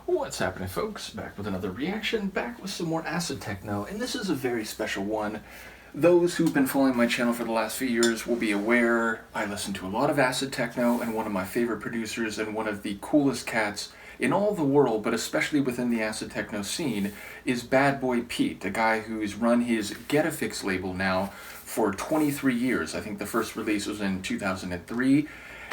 What's happening, folks? Back with another reaction, back with some more acid-techno, and this is a very special one. Those who've been following my channel for the last few years will be aware I listen to a lot of acid-techno, and one of my favorite producers and one of the coolest cats in all the world, but especially within the acid-techno scene, is Bad Boy Pete, a guy who's run his Getafix label now for 23 years. I think the first release was in 2003,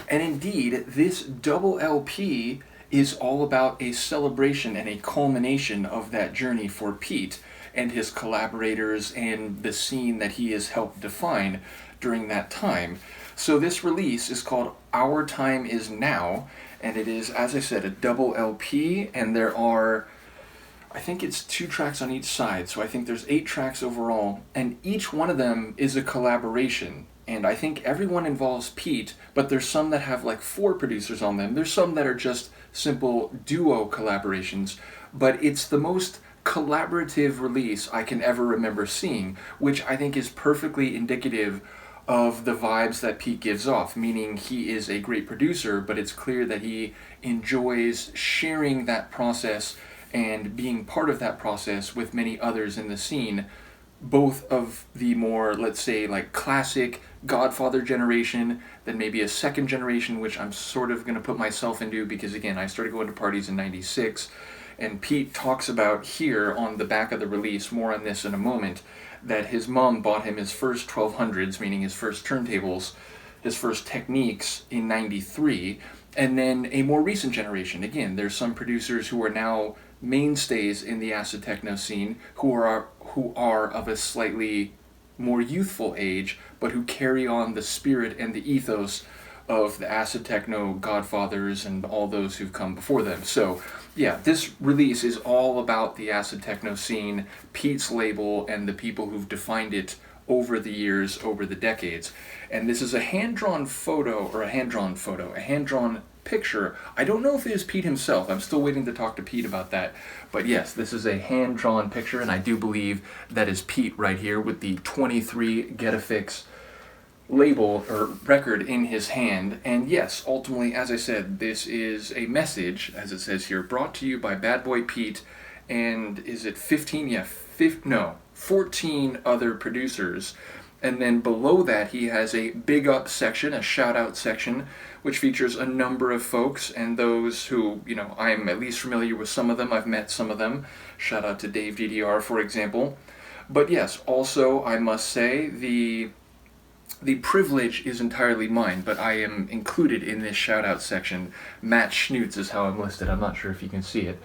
and indeed, this double LP is all about a celebration and a culmination of that journey for Pete and his collaborators and the scene that he has helped define during that time. So this release is called Our Time Is Now, and it is, as I said, a double LP, and there are, I think it's 2 tracks on each side, so I think there's 8 tracks overall, and each one of them is a collaboration. And I think everyone involves Pete, but there's some that have like 4 producers on them. There's some that are just simple duo collaborations, but it's the most collaborative release I can ever remember seeing, which I think is perfectly indicative of the vibes that Pete gives off, meaning he is a great producer, but it's clear that he enjoys sharing that process and being part of that process with many others in the scene, both of the more, let's say, like classic Godfather generation, then maybe a second generation, which I'm sort of going to put myself into because, again, I started going to parties in '96, and Pete talks about here on the back of the release, more on this in a moment, that his mom bought him his first 1200s, meaning his first turntables, his first Techniques in '93, and then a more recent generation. Again, there's some producers who are now mainstays in the acid-techno scene who are of a slightly more youthful age, but who carry on the spirit and the ethos of the acid-techno godfathers and all those who've come before them. So yeah, this release is all about the acid-techno scene, Pete's label, and the people who've defined it over the years, over the decades. And this is a hand-drawn picture. I don't know if it is Pete himself. I'm still waiting to talk to Pete about that. But yes, this is a hand-drawn picture, and I do believe that is Pete right here with the 23 Getafix label or record in his hand. And yes, ultimately, as I said, this is a message, as it says here, brought to you by Bad Boy Pete, and is it 15? Yeah, 14 other producers. And then below that, he has a big up section, a shout out section, which features a number of folks, and those who, you know, I'm at least familiar with some of them. I've met some of them. Shout out to Dave DDR, for example. But yes, also, I must say, the privilege is entirely mine, but I am included in this shout out section. Matt Shnootz is how I'm listed. I'm not sure if you can see it.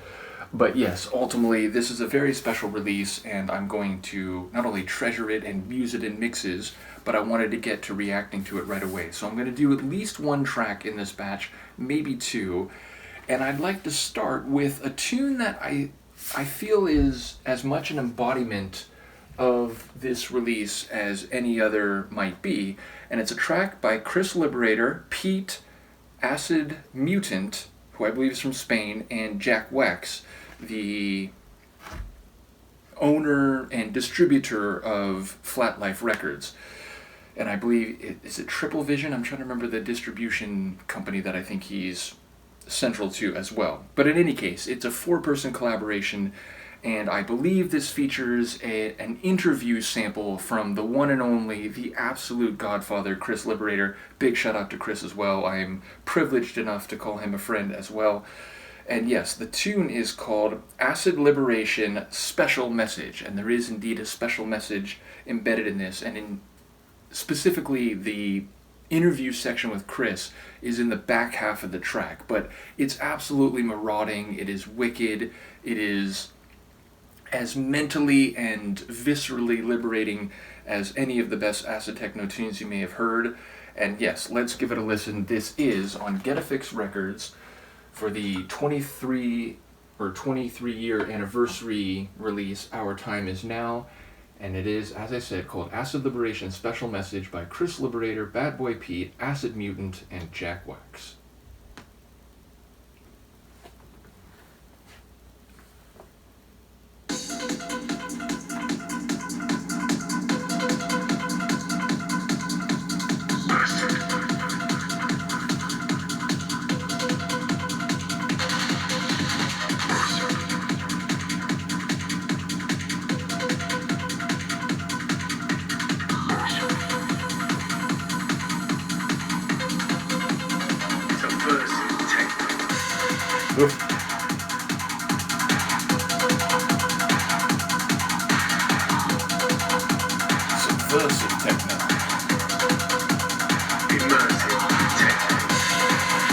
But yes, ultimately, this is a very special release, and I'm going to not only treasure it and use it in mixes, but I wanted to get to reacting to it right away. So I'm going to do at least 1 track in this batch, maybe 2, and I'd like to start with a tune that I feel is as much an embodiment of this release as any other might be, and it's a track by Chris Liberator, Pete, Acid Mutant, who I believe is from Spain, and Jack Wax, the owner and distributor of Flat Life Records. And I believe, is it Triple Vision? I'm trying to remember the distribution company that I think he's central to as well. But in any case, it's a 4-person collaboration, and I believe this features an interview sample from the one and only, the absolute godfather, Chris Liberator. Big shout out to Chris as well. I am privileged enough to call him a friend as well. And yes, the tune is called Acid Liberation Special Message, and there is indeed a special message embedded in this, and specifically the interview section with Chris is in the back half of the track, but it's absolutely marauding, it is wicked, it is as mentally and viscerally liberating as any of the best acid-techno tunes you may have heard. And yes, let's give it a listen. This is on Getafix Records for the 23-year anniversary release, Our Time Is Now, and it is, as I said, called Acid Liberation Special Message by Chris Liberator, Bad Boy Pete, Acid Mutant, and Jack Wax. Oof. Subversive techno. Immersive techno.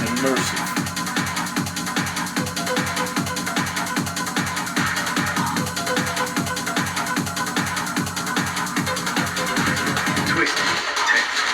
Immersive. Twisted techno.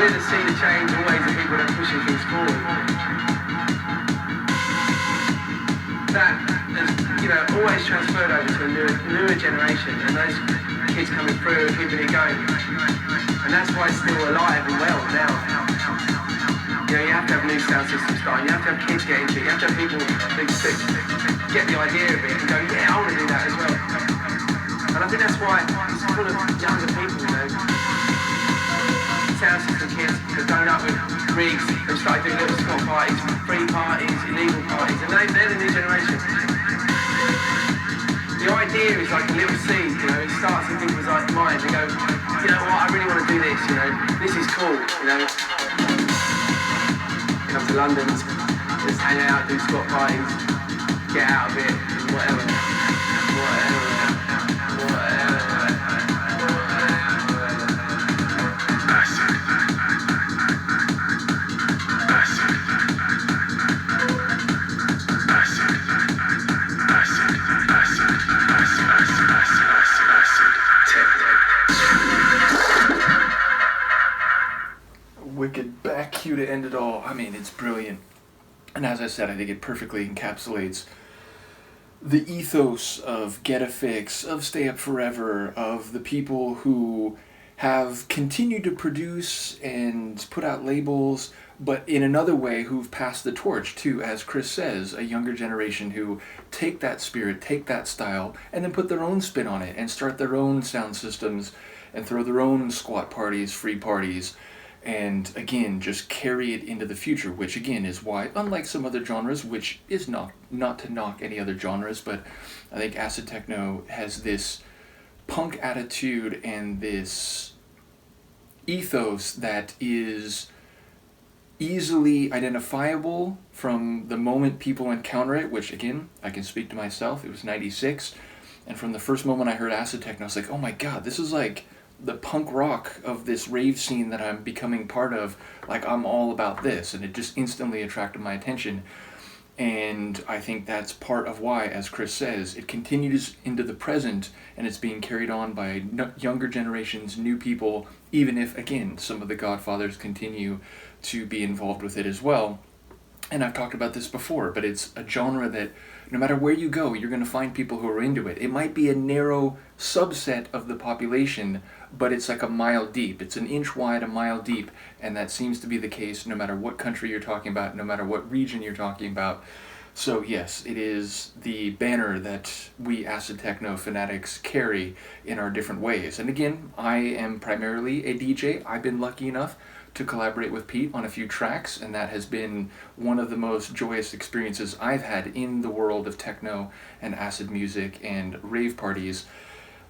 been a sea of change, always the people that are pushing things forward. That has, always transferred over to a newer generation, and those kids coming through are keeping it going. And that's why it's still alive and well now. You have to have new sound systems starting, you have to have kids get into it, you have to have people that get the idea of it and go, yeah, I want to do that as well. And I think that's why it's full of younger people, sound system kids have grown up with rigs, they've started doing little squat parties, free parties, illegal parties, and they're the new generation. The idea is like a little seed, it starts in people's minds and go, you know what, I really want to do this, this is cool, Come to London, just hang out, do squat parties, get out of it, whatever. Wicked back cue to end it all. I mean, it's brilliant. And as I said, I think it perfectly encapsulates the ethos of Getafix, of Stay Up Forever, of the people who have continued to produce and put out labels, but in another way who've passed the torch to, as Chris says, a younger generation who take that spirit, take that style, and then put their own spin on it and start their own sound systems and throw their own squat parties, free parties, and again, just carry it into the future, which again is why, unlike some other genres, which is not to knock any other genres, but I think acid techno has this punk attitude and this ethos that is easily identifiable from the moment people encounter it, which again, I can speak to myself, it was 96, and from the first moment I heard acid techno, I was like, oh my god, this is like the punk rock of this rave scene that I'm becoming part of. Like, I'm all about this, and it just instantly attracted my attention. And I think that's part of why, as Chris says, it continues into the present, and it's being carried on by younger generations, new people, even if, again, some of the godfathers continue to be involved with it as well. And I've talked about this before, but it's a genre that no matter where you go, you're going to find people who are into it. It might be a narrow subset of the population, but it's like a mile deep. It's an inch wide, a mile deep, and that seems to be the case no matter what country you're talking about, no matter what region you're talking about. So yes, it is the banner that we acid techno fanatics carry in our different ways. And again, I am primarily a DJ. I've been lucky enough to collaborate with Pete on a few tracks, and that has been one of the most joyous experiences I've had in the world of techno and acid music and rave parties.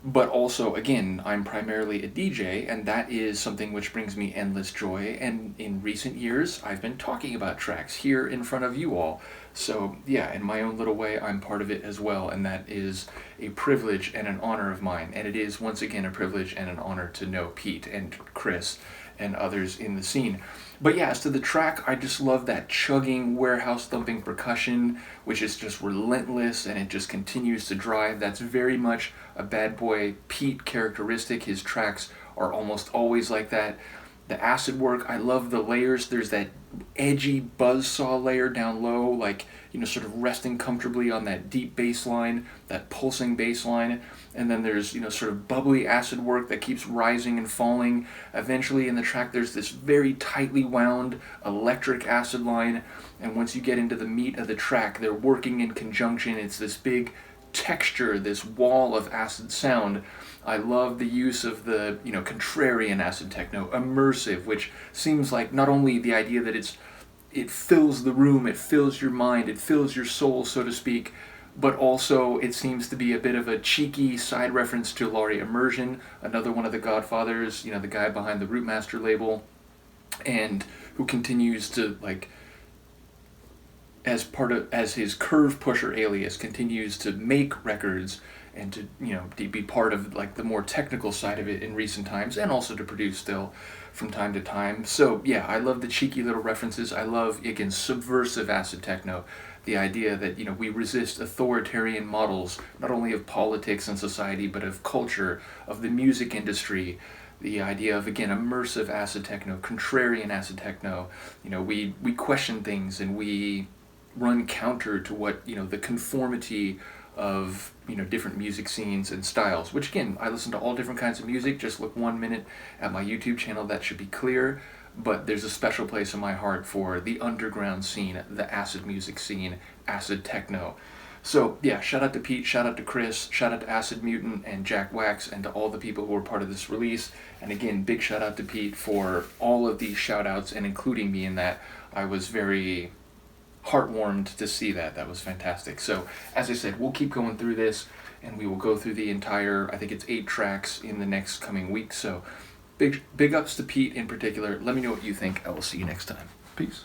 But also, again, I'm primarily a DJ, and that is something which brings me endless joy, and in recent years, I've been talking about tracks here in front of you all. So yeah, in my own little way, I'm part of it as well, and that is a privilege and an honor of mine. And it is, once again, a privilege and an honor to know Pete and Chris and others in the scene. But yeah, as to the track, I just love that chugging, warehouse thumping percussion, which is just relentless, and it just continues to drive. That's very much a Bad Boy Pete characteristic. His tracks are almost always like that. The acid work, I love the layers. There's that edgy buzzsaw layer down low, like, sort of resting comfortably on that deep bass line, that pulsing bass line. And then there's, sort of bubbly acid work that keeps rising and falling. Eventually in the track, there's this very tightly wound electric acid line. And once you get into the meat of the track, they're working in conjunction. It's this big texture, this wall of acid sound. I love the use of the, contrarian acid techno, immersive, which seems like not only the idea that it fills the room, it fills your mind, it fills your soul, so to speak, but also it seems to be a bit of a cheeky side reference to Laurie Immersion, another one of the godfathers, the guy behind the Rootmaster label, and who continues to, as his Curve Pusher alias, continues to make records and to be part of the more technical side of it in recent times, and also to produce still from time to time. So yeah, I love the cheeky little references. I love, again, subversive acid techno, the idea that we resist authoritarian models, not only of politics and society, but of culture, of the music industry, the idea of, again, immersive acid techno, contrarian acid techno. You know, we question things and we run counter to what, you know, the conformity of, you know, different music scenes and styles, which again, I listen to all different kinds of music. Just look 1 minute at my YouTube channel, that should be clear. But there's a special place in my heart for the underground scene, the acid music scene, acid techno. So yeah, shout out to Pete, shout out to Chris, shout out to Acid Mutant and Jack Wax, and to all the people who were part of this release. And again, big shout out to Pete for all of these shout outs and including me in that. I was very heartwarmed to see that. That was fantastic. So as I said, we'll keep going through this, and we will go through the entire, I think it's 8 tracks in the next coming weeks. So big ups to Pete in particular. Let me know what you think. I will see you next time. Peace.